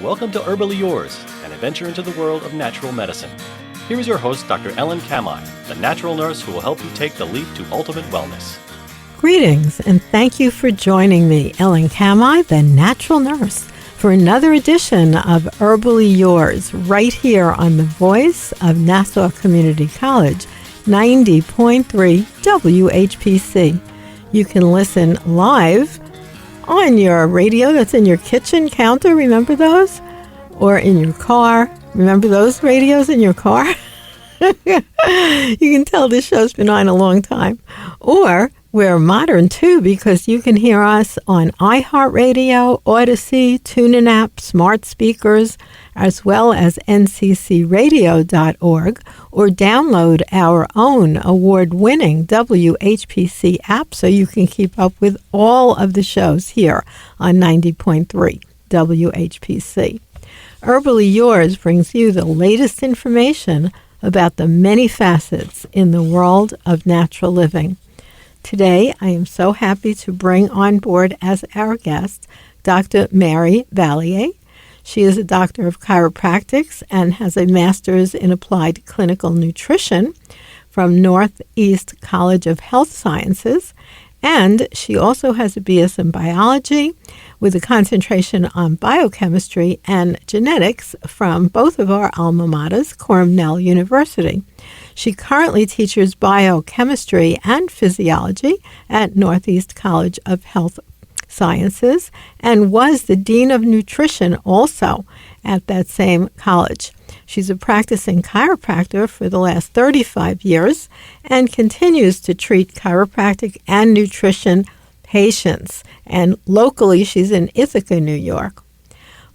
Welcome to Herbally Yours, an adventure into the world of natural medicine. Here is your host, Dr. Ellen Kamai, the natural nurse who will help you take the leap to ultimate wellness. Greetings, and thank you for joining me, Ellen Kamai, the natural nurse, for another edition of Herbally Yours, right here on the voice of Nassau Community College, 90.3 WHPC. You can listen live on your radio that's in your kitchen counter, remember those? Or in your car, remember those radios in your car? You can tell this show's been on a long time. Or we're modern too, because you can hear us on iHeartRadio, Odyssey, TuneIn app, smart speakers, as well as nccradio.org, or download our own award-winning WHPC app so you can keep up with all of the shows here on 90.3 WHPC. Herbally Yours brings you the latest information about the many facets in the world of natural living. Today, I am so happy to bring on board as our guest Dr. Mary Balliett. She is a doctor of chiropractics and has a master's in applied clinical nutrition from Northeast College of Health Sciences, and she also has a BS in biology with a concentration on biochemistry and genetics from both of our alma maters, Cornell University. She currently teaches biochemistry and physiology at Northeast College of Health Sciences and was the Dean of Nutrition also at that same college. She's a practicing chiropractor for the last 35 years and continues to treat chiropractic and nutrition patients. And locally, she's in Ithaca, New York.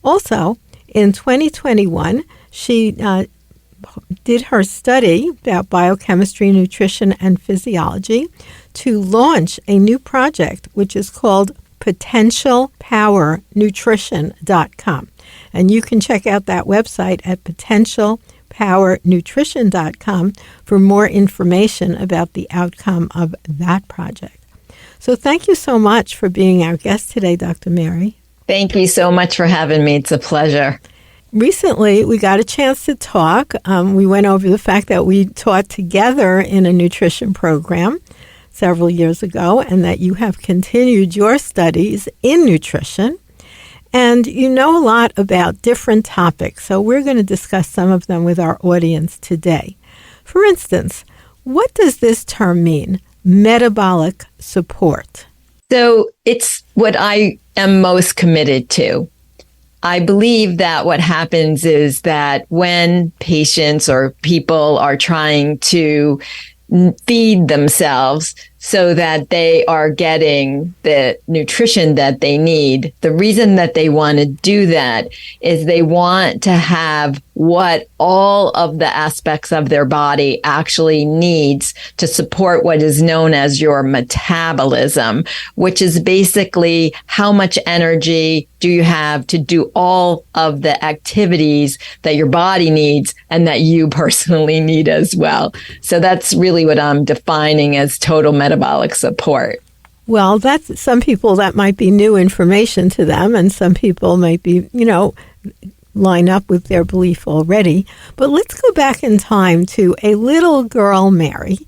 Also, in 2021, she did her study about biochemistry, nutrition, and physiology to launch a new project, which is called potentialpowernutrition.com. And you can check out that website at potentialpowernutrition.com for more information about the outcome of that project. So thank you so much for being our guest today, Dr. Mary. Thank you so much for having me. It's a pleasure. Recently, we got a chance to talk. We went over the fact that we taught together in a nutrition program several years ago, and that you have continued your studies in nutrition. And you know a lot about different topics, so we're going to discuss some of them with our audience today. For instance, what does this term mean, metabolic support? So it's what I am most committed to. I believe that what happens is that when patients or people are trying to feed themselves so that they are getting the nutrition that they need, the reason that they want to do that is they want to have what all of the aspects of their body actually needs to support what is known as your metabolism, which is basically how much energy do you have to do all of the activities that your body needs and that you personally need as well. So that's really what I'm defining as total metabolic support. Well, that's some people that might be new information to them, and some people might be, line up with their belief already. But let's go back in time to a little girl, Mary.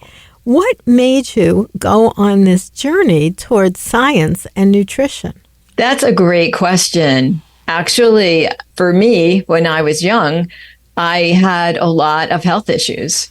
What made you go on this journey towards science and nutrition? That's a great question. Actually, for me, when I was young, I had a lot of health issues.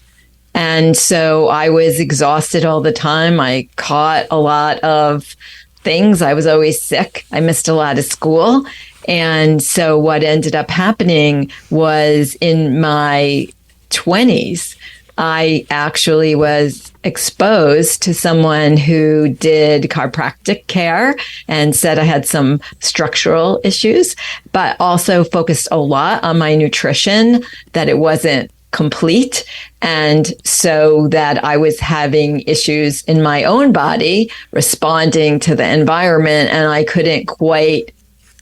And so I was exhausted all the time. I caught a lot of things. I was always sick. I missed a lot of school. And so what ended up happening was in my 20s, I actually was exposed to someone who did chiropractic care and said I had some structural issues, but also focused a lot on my nutrition, that it wasn't complete. And so that I was having issues in my own body responding to the environment, and I couldn't quite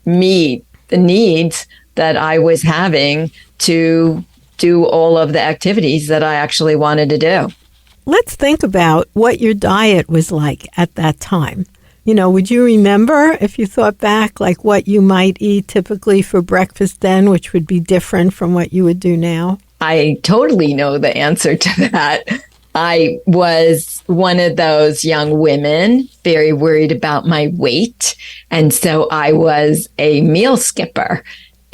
meet the needs that I was having to do all of the activities that I actually wanted to do. Let's think about what your diet was like at that time. Would you remember, if you thought back, like what you might eat typically for breakfast then, which would be different from what you would do now? I totally know the answer to that. I was one of those young women, very worried about my weight. And so I was a meal skipper.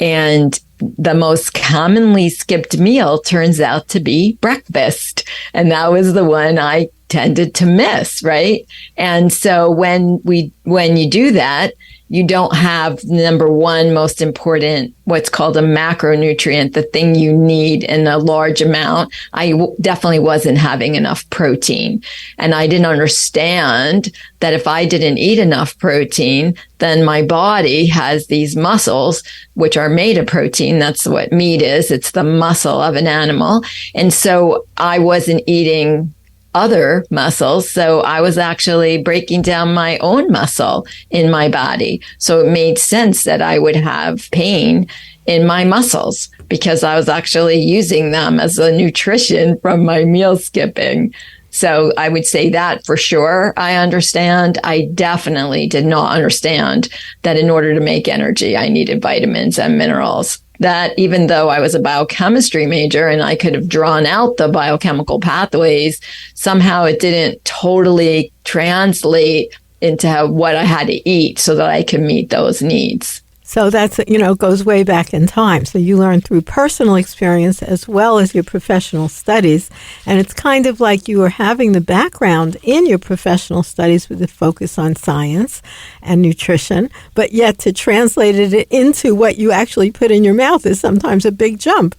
And the most commonly skipped meal turns out to be breakfast. And that was the one I tended to miss, right? And so when you do that, you don't have number one most important, what's called a macronutrient, the thing you need in a large amount. I definitely wasn't having enough protein. And I didn't understand that if I didn't eat enough protein, then my body has these muscles, which are made of protein. That's what meat is. It's the muscle of an animal. And so I wasn't eating other muscles. So I was actually breaking down my own muscle in my body. So it made sense that I would have pain in my muscles because I was actually using them as a nutrition from my meal skipping. So I would say that for sure I understand. I definitely did not understand that in order to make energy, I needed vitamins and minerals. That even though I was a biochemistry major and I could have drawn out the biochemical pathways, somehow it didn't totally translate into what I had to eat so that I could meet those needs. So that's, goes way back in time. So you learned through personal experience as well as your professional studies. And it's kind of like you were having the background in your professional studies with a focus on science and nutrition, but yet to translate it into what you actually put in your mouth is sometimes a big jump.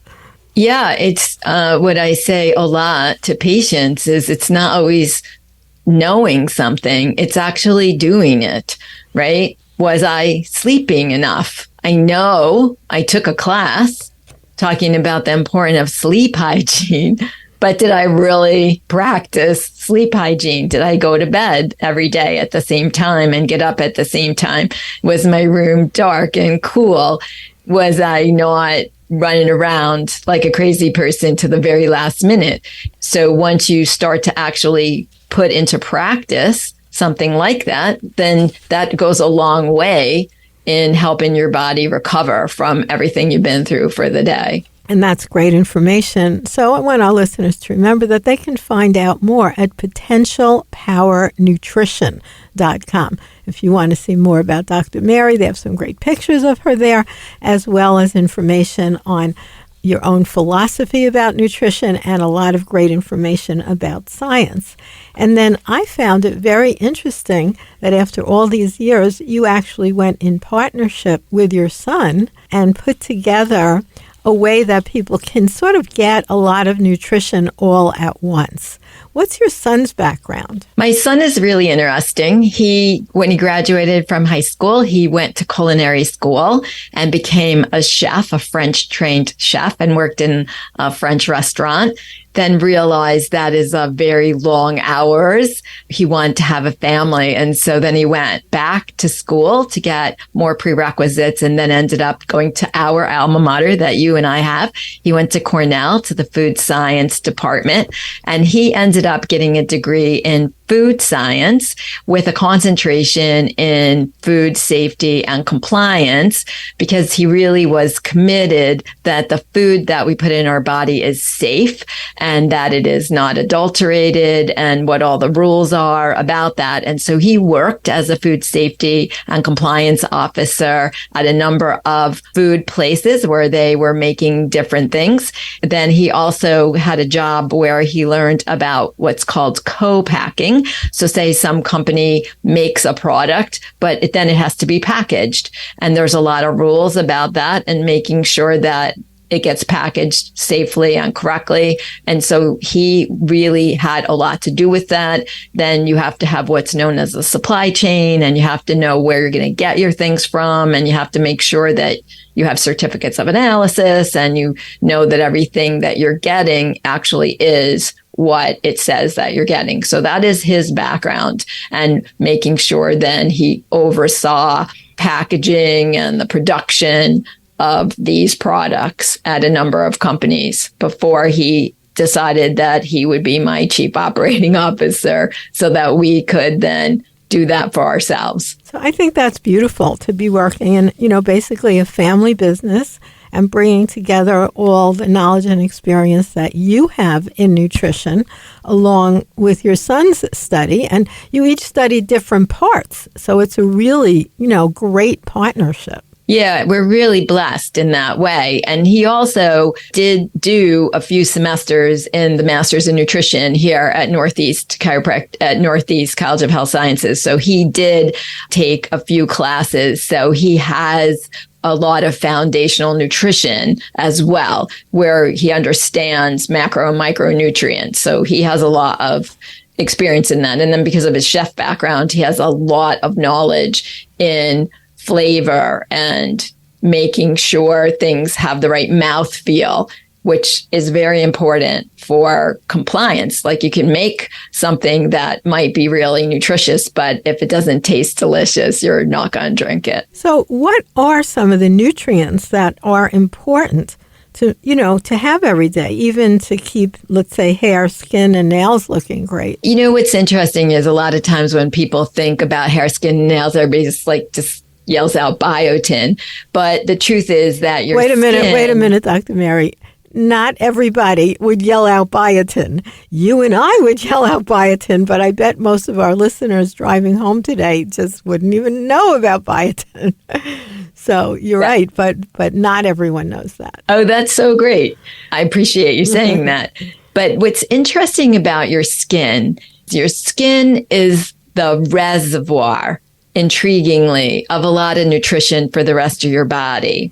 Yeah, it's what I say a lot to patients is it's not always knowing something, it's actually doing it, right? Was I sleeping enough? I know I took a class talking about the importance of sleep hygiene, but did I really practice sleep hygiene? Did I go to bed every day at the same time and get up at the same time? Was my room dark and cool? Was I not running around like a crazy person to the very last minute? So once you start to actually put into practice something like that, then that goes a long way in helping your body recover from everything you've been through for the day. And that's great information. So I want our listeners to remember that they can find out more at potentialpowernutrition.com. If you want to see more about Dr. Mary, they have some great pictures of her there, as well as information on your own philosophy about nutrition and a lot of great information about science. And then I found it very interesting that after all these years, you actually went in partnership with your son and put together a way that people can sort of get a lot of nutrition all at once. What's your son's background? My son is really interesting. When he graduated from high school, he went to culinary school and became a chef, a French trained chef, and worked in a French restaurant. Then realized that is a very long hours. He wanted to have a family. And so then he went back to school to get more prerequisites and then ended up going to our alma mater that you and I have. He went to Cornell to the food science department, and he ended up getting a degree in food science with a concentration in food safety and compliance, because he really was committed that the food that we put in our body is safe and that it is not adulterated and what all the rules are about that. And so he worked as a food safety and compliance officer at a number of food places where they were making different things. Then he also had a job where he learned about what's called co-packing. So say some company makes a product, but then it has to be packaged. And there's a lot of rules about that and making sure that it gets packaged safely and correctly. And so he really had a lot to do with that. Then you have to have what's known as a supply chain, and you have to know where you're going to get your things from. And you have to make sure that you have certificates of analysis and you know that everything that you're getting actually is what it says that you're getting. So that is his background, and making sure then he oversaw packaging and the production of these products at a number of companies before he decided that he would be my chief operating officer so that we could then do that for ourselves. So I think that's beautiful to be working in, basically a family business and bringing together all the knowledge and experience that you have in nutrition along with your son's study. And you each study different parts. So it's a really, great partnership. Yeah, we're really blessed in that way. And he also did do a few semesters in the Masters in Nutrition here at Northeast College of Health Sciences. So he did take a few classes. So he has a lot of foundational nutrition as well, where he understands macro and micronutrients. So he has a lot of experience in that. And then because of his chef background, he has a lot of knowledge in flavor and making sure things have the right mouthfeel, which is very important for compliance. Like you can make something that might be really nutritious, but if it doesn't taste delicious, you're not going to drink it. So what are some of the nutrients that are important to have every day, even to keep, let's say, hair, skin, and nails looking great? What's interesting is a lot of times when people think about hair, skin, and nails, everybody just yells out biotin. But the truth is that your Wait a minute, Dr. Mary. Not everybody would yell out biotin. You and I would yell out biotin, but I bet most of our listeners driving home today just wouldn't even know about biotin. So you're right, but not everyone knows that. Oh, that's so great. I appreciate you saying that. But what's interesting about your skin is the reservoir, intriguingly, of a lot of nutrition for the rest of your body.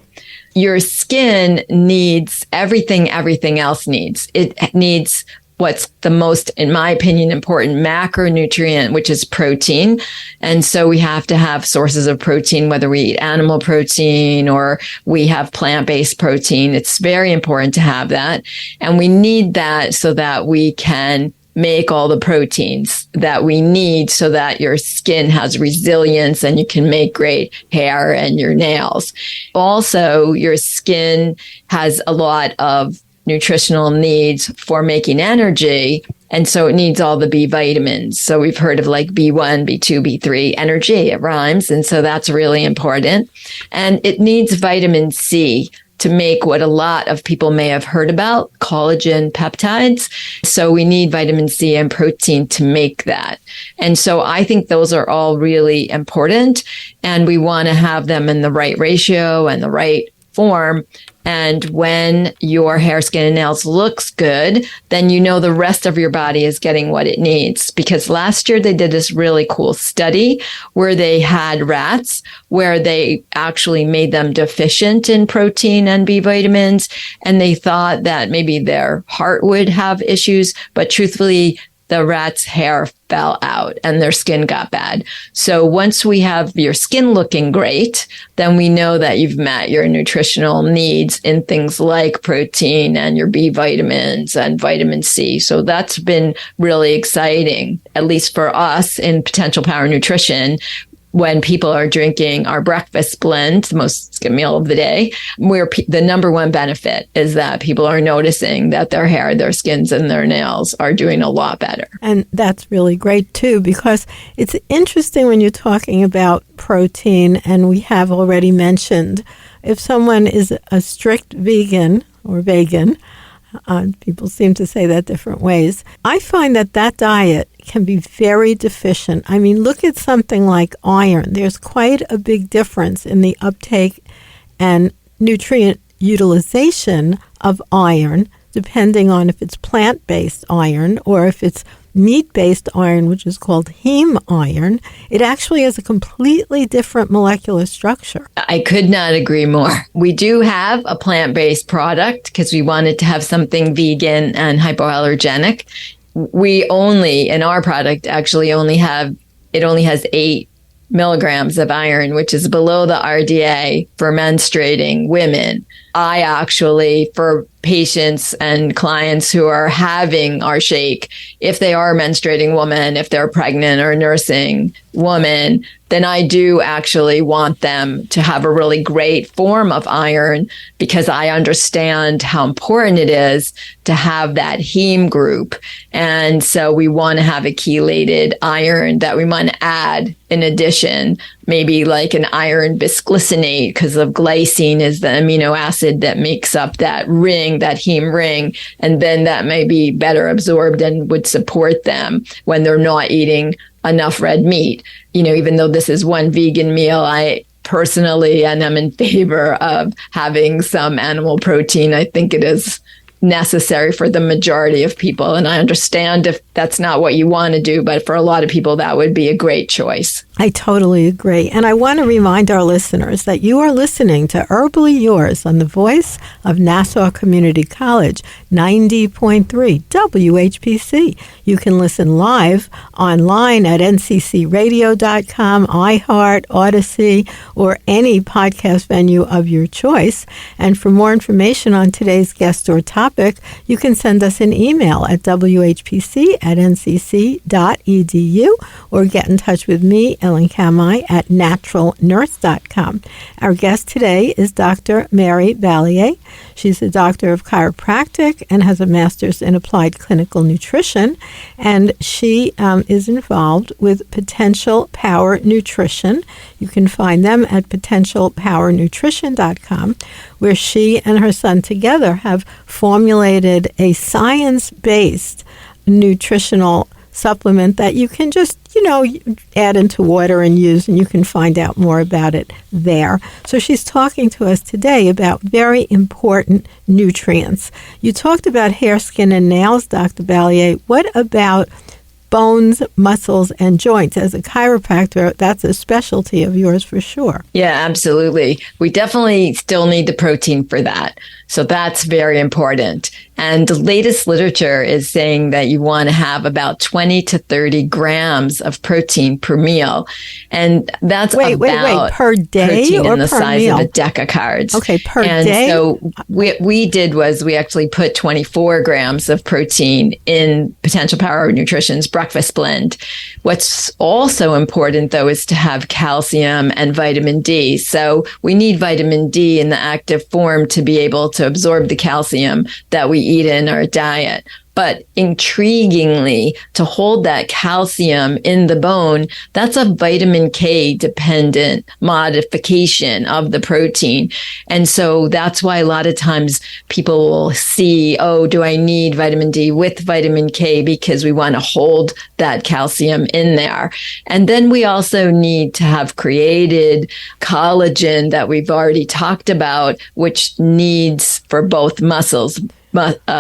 Your skin needs everything else needs. It needs what's the most, in my opinion, important macronutrient, which is protein. And so we have to have sources of protein, whether we eat animal protein or we have plant-based protein. It's very important to have that. And we need that so that we can make all the proteins that we need so that your skin has resilience and you can make great hair and your nails. Also, your skin has a lot of nutritional needs for making energy. And so it needs all the B vitamins. So we've heard of like B1, B2, B3, energy, it rhymes. And so that's really important. And it needs vitamin C to make what a lot of people may have heard about, collagen peptides. So we need vitamin C and protein to make that. And so I think those are all really important. And we want to have them in the right ratio and the right form. And when your hair, skin, and nails looks good, then the rest of your body is getting what it needs. Because last year they did this really cool study where they had rats where they actually made them deficient in protein and B vitamins. And they thought that maybe their heart would have issues. But truthfully, the rat's hair fell out and their skin got bad. So once we have your skin looking great, then we know that you've met your nutritional needs in things like protein and your B vitamins and vitamin C. So that's been really exciting, at least for us in Potential Power Nutrition. When people are drinking our breakfast blend, the most skim meal of the day, where the number one benefit is that people are noticing that their hair, their skins, and their nails are doing a lot better. And that's really great, too, because it's interesting when you're talking about protein, and we have already mentioned if someone is a strict vegan or vegan, people seem to say that different ways. I find that diet can be very deficient. I mean, look at something like iron. There's quite a big difference in the uptake and nutrient utilization of iron, depending on if it's plant-based iron or if it's meat-based iron, which is called heme iron. It actually has a completely different molecular structure. I could not agree more. We do have a plant-based product because we wanted to have something vegan and hypoallergenic. We only, in our product, actually only has 8 milligrams of iron, which is below the RDA for menstruating women. I actually, for patients and clients who are having our shake, if they are a menstruating woman, if they're pregnant or nursing woman, then I do actually want them to have a really great form of iron, because I understand how important it is to have that heme group. And so we want to have a chelated iron that we want to add in addition, maybe like an iron bisglycinate, because of glycine is the amino acid that makes up that ring, that heme ring. And then that may be better absorbed and would support them when they're not eating enough red meat. Even though this is one vegan meal, I personally, and I'm in favor of having some animal protein. I think it is necessary for the majority of people. And I understand if that's not what you want to do, but for a lot of people, that would be a great choice. I totally agree. And I want to remind our listeners that you are listening to Herbally Yours on the voice of Nassau Community College, 90.3 WHPC. You can listen live online at nccradio.com, iHeart, Odyssey, or any podcast venue of your choice. And for more information on today's guest or topic, you can send us an email at whpc@ncc.edu or get in touch with me, Ellen Kamai, at naturalnurse.com. Our guest today is Dr. Mary Balliett. She's a doctor of chiropractic and has a master's in applied clinical nutrition, and she is involved with Potential Power Nutrition. You can find them at potentialpowernutrition.com, where she and her son together have formulated a science-based nutritional supplement that you can just, add into water and use, and you can find out more about it there. So she's talking to us today about very important nutrients. You talked about hair, skin, and nails, Dr. Balliett. What about bones, muscles, and joints? As a chiropractor, that's a specialty of yours for sure. Yeah, absolutely. We definitely still need the protein for that. So that's very important. And the latest literature is saying that you want to have about 20 to 30 grams of protein per meal. And that's wait, per day protein or in the per size meal? of a deck of cards. Okay, per and day? So what we did was we actually put 24 grams of protein in Potential Power Nutrition's breakfast blend. What's also important, though, is to have calcium and vitamin D. So we need vitamin D in the active form to be able to absorb the calcium that we eat in our diet. But intriguingly, to hold that calcium in the bone, that's a vitamin K dependent modification of the protein. And so that's why a lot of times people will see, do I need vitamin D with vitamin K? Because we want to hold that calcium in there. And then we also need to have created collagen that we've already talked about, which needs for both muscles,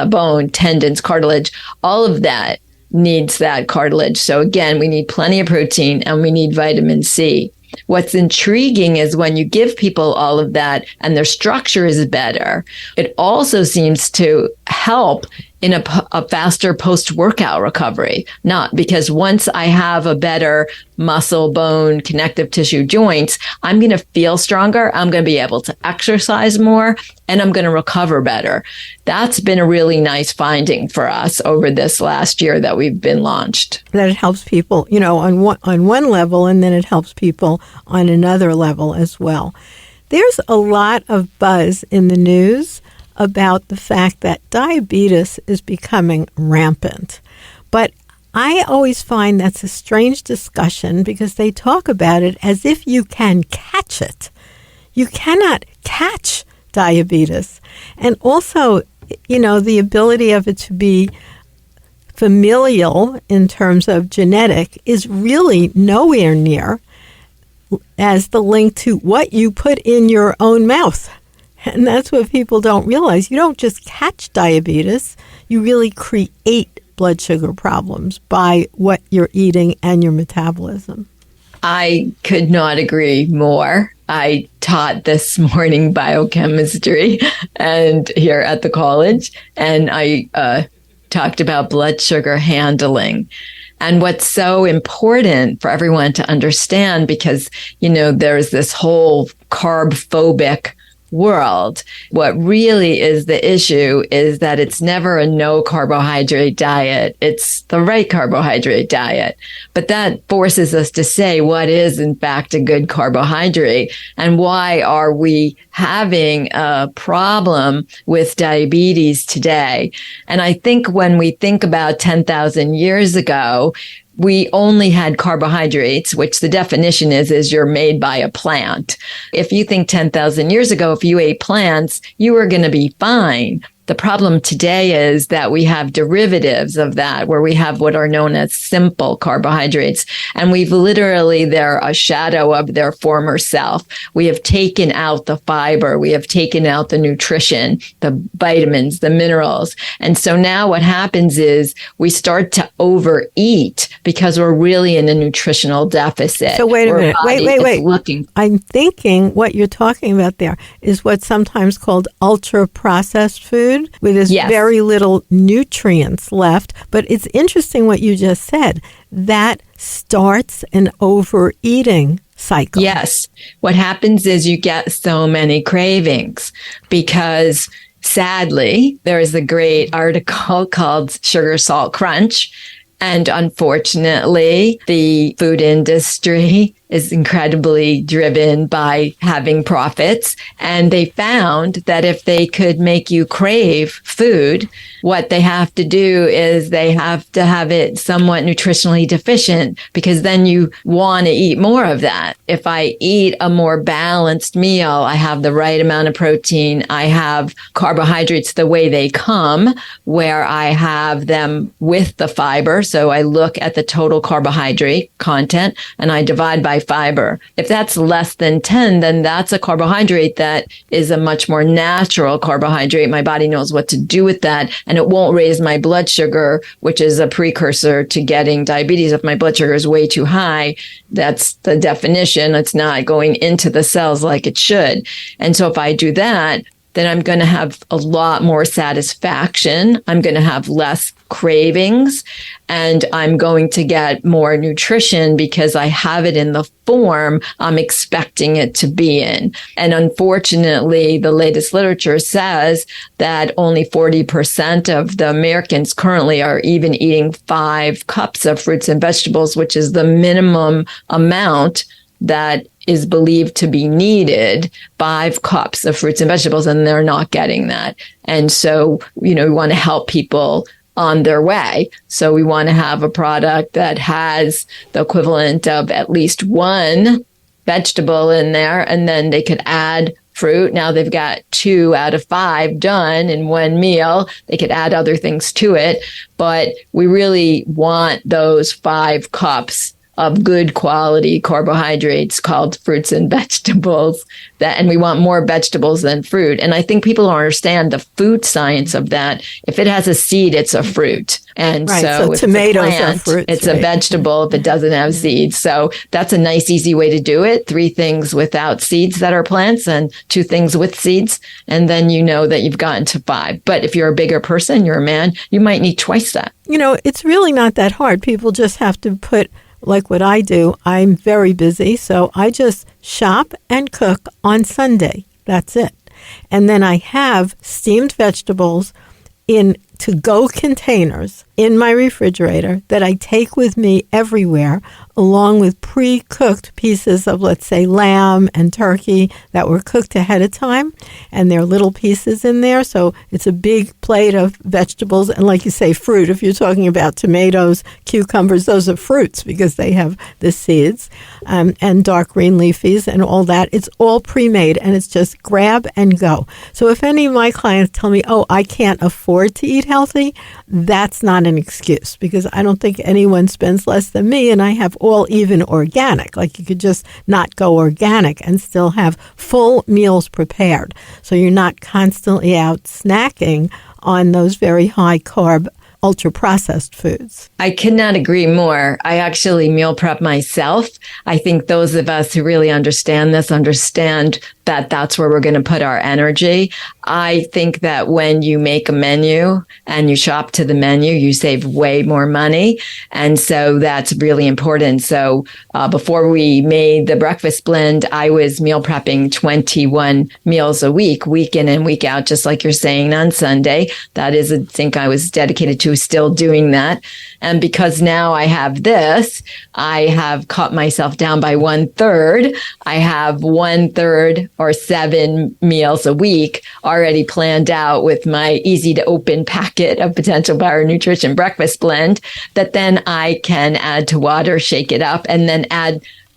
bone, tendons, cartilage, all of that needs that cartilage. So again, we need plenty of protein and we need vitamin C. What's intriguing is when you give people all of that and their structure is better, it also seems to help in a faster post-workout recovery. Not because once I have a better muscle, bone, connective tissue, joints, I'm going to feel stronger. I'm going to be able to exercise more and I'm going to recover better. That's been a really nice finding for us over this last year that we've been launched. That it helps people, on one level, and then it helps people on another level as well. There's a lot of buzz in the news about the fact that diabetes is becoming rampant. But I always find that's a strange discussion because they talk about it as if you can catch it. You cannot catch diabetes. And also, the ability of it to be familial in terms of genetic is really nowhere near as the link to what you put in your own mouth. And that's what people don't realize. You don't just catch diabetes, you really create blood sugar problems by what you're eating and your metabolism. I could not agree more. I taught this morning biochemistry and here at the college, and I talked about blood sugar handling. And what's so important for everyone to understand, because, there's this whole carb phobic world. What really is the issue is that it's never a no carbohydrate diet. It's the right carbohydrate diet. But that forces us to say what is in fact a good carbohydrate and why are we having a problem with diabetes today. And I think when we think about 10,000 years ago, we only had carbohydrates, which the definition is you're made by a plant. If you think 10,000 years ago, if you ate plants, you were going to be fine. The problem today is that we have derivatives of that, where we have what are known as simple carbohydrates. And we've literally, they're a shadow of their former self. We have taken out the fiber. We have taken out the nutrition, the vitamins, the minerals. And so now what happens is we start to overeat because we're really in a nutritional deficit. So wait a minute. Wait. I'm thinking what you're talking about there is what's sometimes called ultra-processed food, with this very little nutrients left. But it's interesting what you just said. That starts an overeating cycle. Yes. What happens is you get so many cravings because sadly, there is a great article called Sugar Salt Crunch. And unfortunately, the food industry is incredibly driven by having profits. And they found that if they could make you crave food, what they have to do is they have to have it somewhat nutritionally deficient, because then you want to eat more of that. If I eat a more balanced meal, I have the right amount of protein. I have carbohydrates the way they come, where I have them with the fiber. So I look at the total carbohydrate content and I divide by fiber. If that's less than 10, then that's a carbohydrate that is a much more natural carbohydrate. My body knows what to do with that, and it won't raise my blood sugar, which is a precursor to getting diabetes. If my blood sugar is way too high, that's the definition. It's not going into the cells like it should. And so if I do that, then I'm going to have a lot more satisfaction. I'm going to have less cravings, and I'm going to get more nutrition because I have it in the form I'm expecting it to be in. And unfortunately, the latest literature says that only 40% of the Americans currently are even eating 5 cups of fruits and vegetables, which is the minimum amount that is believed to be needed, 5 cups of fruits and vegetables, and they're not getting that. And so, we want to help people on their way. So we want to have a product that has the equivalent of at least 1 vegetable in there, and then they could add fruit. Now they've got 2 out of 5 done in one meal. They could add other things to it, but we really want those 5 cups of good quality carbohydrates called fruits and vegetables, and we want more vegetables than fruit. And I think people don't understand the food science of that. If it has a seed, it's a fruit. And so if tomatoes it's a plant, are fruits, it's a vegetable if it doesn't have seeds. So that's a nice, easy way to do it. 3 things without seeds that are plants and 2 things with seeds. And then you know that you've gotten to 5. But if you're a bigger person, you're a man, you might need twice that. It's really not that hard. People just have to put, like what I do, I'm very busy, so I just shop and cook on Sunday. That's it. And then I have steamed vegetables in to-go containers in my refrigerator that I take with me everywhere, along with pre-cooked pieces of, let's say, lamb and turkey that were cooked ahead of time. And there are little pieces in there. So it's a big plate of vegetables. And like you say, fruit. If you're talking about tomatoes, cucumbers, those are fruits because they have the seeds, and dark green leafies and all that. It's all pre-made, and it's just grab and go. So if any of my clients tell me, oh, I can't afford to eat healthy, that's not an excuse, because I don't think anyone spends less than me, and I have all even organic. Like, you could just not go organic and still have full meals prepared. So you're not constantly out snacking on those very high carb, ultra-processed foods. I could not agree more. I actually meal prep myself. I think those of us who really understand this understand that that's where we're going to put our energy. I think that when you make a menu and you shop to the menu, you save way more money. And so that's really important. So before we made the breakfast blend, I was meal prepping 21 meals a week in and week out, just like you're saying on Sunday. That is, I think I was dedicated to still doing that. And because now I have this, I have cut myself down by 1/3. I have 1/3 or 7 meals a week already planned out with my easy to open packet of Potential Power Nutrition breakfast blend that then I can add to water, shake it up, and then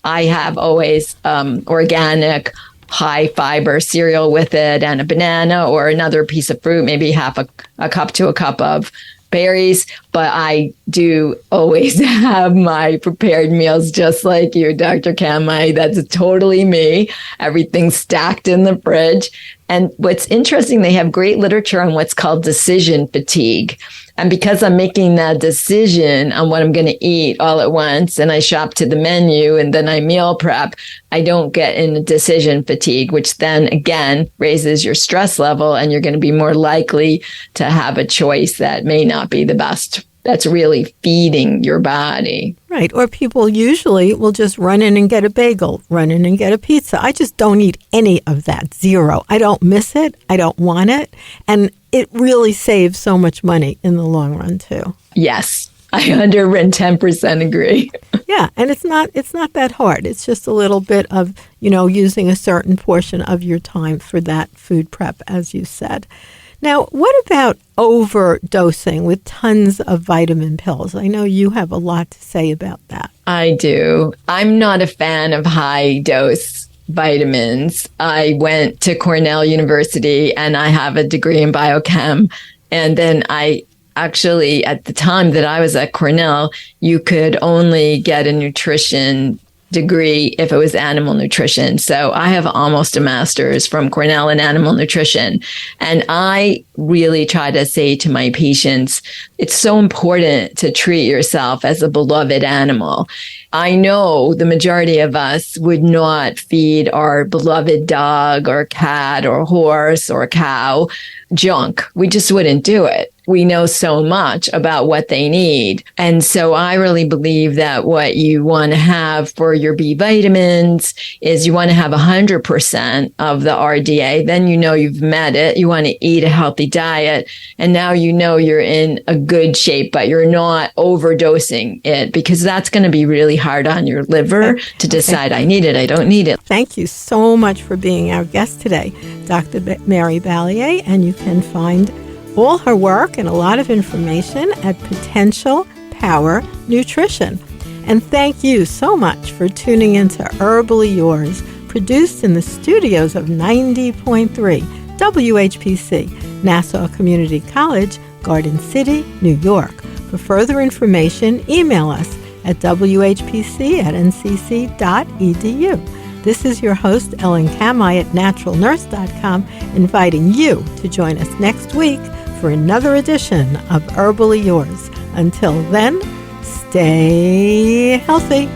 I have always organic, high fiber cereal with it and a banana or another piece of fruit, maybe half a cup to a cup of berries. But I do always have my prepared meals just like you, Dr. Kamai. That's totally me. Everything's stacked in the fridge. And what's interesting, they have great literature on what's called decision fatigue. And because I'm making that decision on what I'm going to eat all at once, and I shop to the menu and then I meal prep, I don't get into decision fatigue, which then again raises your stress level, and you're going to be more likely to have a choice that may not be the best. That's really feeding your body. Right. Or people usually will just run in and get a bagel, run in and get a pizza. I just don't eat any of that. Zero. I don't miss it. I don't want it. And it really saves so much money in the long run, too. Yes. I 110% agree. Yeah. And it's not that hard. It's just a little bit of, using a certain portion of your time for that food prep, as you said. Now, what about overdosing with tons of vitamin pills? I know you have a lot to say about that. I do. I'm not a fan of high dose vitamins. I went to Cornell University and I have a degree in biochem. And then I actually, at the time that I was at Cornell, you could only get a nutrition degree if it was animal nutrition. So I have almost a master's from Cornell in animal nutrition. And I really try to say to my patients, it's so important to treat yourself as a beloved animal. I know the majority of us would not feed our beloved dog or cat or horse or cow junk. We just wouldn't do it. We know so much about what they need. And so I really believe that what you want to have for your B vitamins is you want to have 100% of the RDA. Then you've met it. You want to eat a healthy diet. And now you're in a good shape, but you're not overdosing it, because that's going to be really hard on your liver to decide, I need it, I don't need it. Thank you so much for being our guest today, Dr. Mary Balliett. And you can find all her work and a lot of information at Potential Power Nutrition. And thank you so much for tuning into Herbally Yours, produced in the studios of 90.3 WHPC, Nassau Community College, Garden City, New York. For further information, email us at whpc@ncc.edu. This is your host, Ellen Kamai at naturalnurse.com, inviting you to join us next week for another edition of Herbally Yours. Until then, stay healthy.